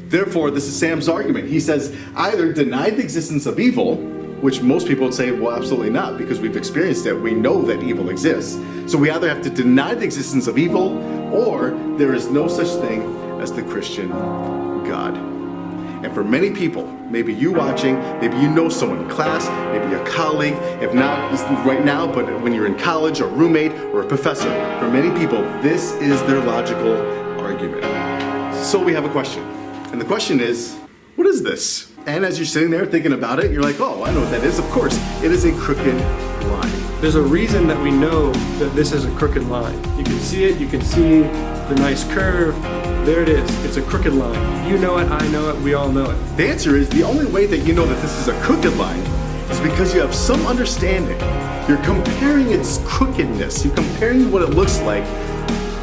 Therefore, this is Sam's argument. He says, either deny the existence of evil, which most people would say, well, absolutely not, because we've experienced it. We know that evil exists. So we either have to deny the existence of evil, or there is no such thing as the Christian God. And for many people, maybe you watching, maybe you know someone in class, maybe a colleague, if not right now, but when you're in college, or a roommate, or a professor, for many people, this is their logical argument. So we have a question. And the question is, what is this? And as you're sitting there thinking about it, you're like, oh, I know what that is. Of course, it is a crooked line. There's a reason that we know that this is a crooked line. You can see it, you can see the nice curve. There it is. It's a crooked line. You know it, I know it, we all know it. The answer is, the only way that you know that this is a crooked line is because you have some understanding. You're comparing its crookedness. You're comparing what it looks like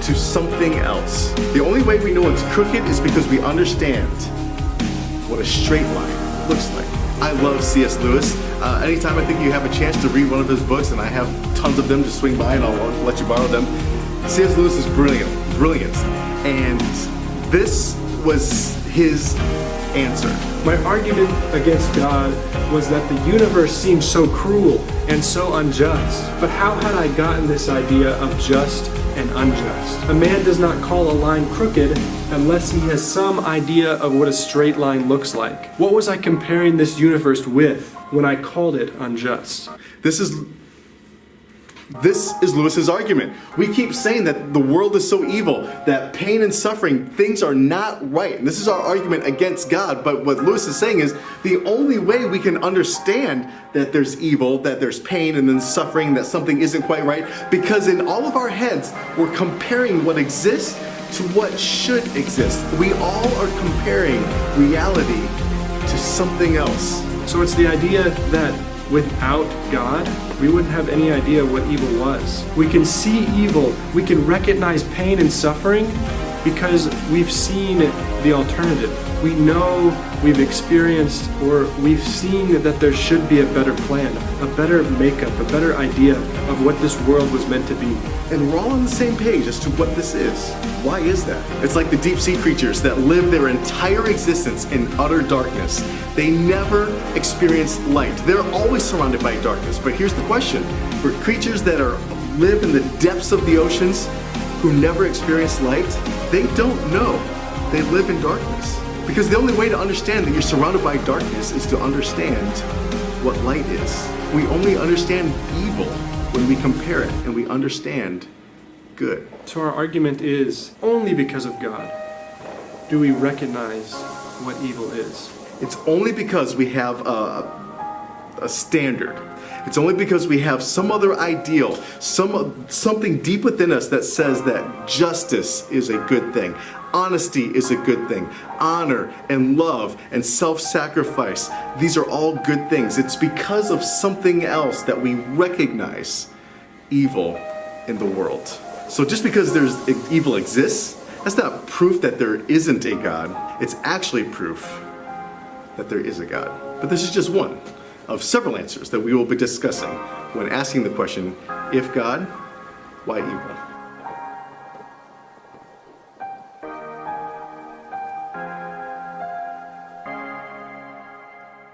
to something else. The only way we know it's crooked is because we understand what a straight line looks like. I love C.S. Lewis. Anytime I think you have a chance to read one of his books, and I have tons of them, to swing by and I'll let you borrow them. C.S. Lewis is brilliant. And this was his answer. My argument against God was that the universe seemed so cruel and so unjust. But how had I gotten this idea of just and unjust? A man does not call a line crooked unless he has some idea of what a straight line looks like. What was I comparing this universe with when I called it unjust? This is Lewis's argument. We keep saying that the world is so evil, that pain and suffering, things are not right. And this is our argument against God. But what Lewis is saying is the only way we can understand that there's evil, that there's pain and then suffering, that something isn't quite right, because in all of our heads, we're comparing what exists to what should exist. We all are comparing reality to something else. So it's the idea that without God, we wouldn't have any idea what evil was. We can see evil, we can recognize pain and suffering because we've seen the alternative. We know, we've experienced, or we've seen that there should be a better plan, a better makeup, a better idea of what this world was meant to be. And we're all on the same page as to what this is. Why is that? It's like the deep sea creatures that live their entire existence in utter darkness. They never experience light. They're always surrounded by darkness. But here's the question. For creatures that live in the depths of the oceans, who never experience light, they don't know they live in darkness. Because the only way to understand that you're surrounded by darkness is to understand what light is. We only understand evil when we compare it, and we understand good. So our argument is, only because of God do we recognize what evil is. It's only because we have a standard. It's only because we have some other ideal, something deep within us that says that justice is a good thing, honesty is a good thing, honor and love and self-sacrifice, these are all good things. It's because of something else that we recognize evil in the world. So just because evil exists, that's not proof that there isn't a God. It's actually proof that there is a God. But this is just one of several answers that we will be discussing when asking the question, if God, why evil?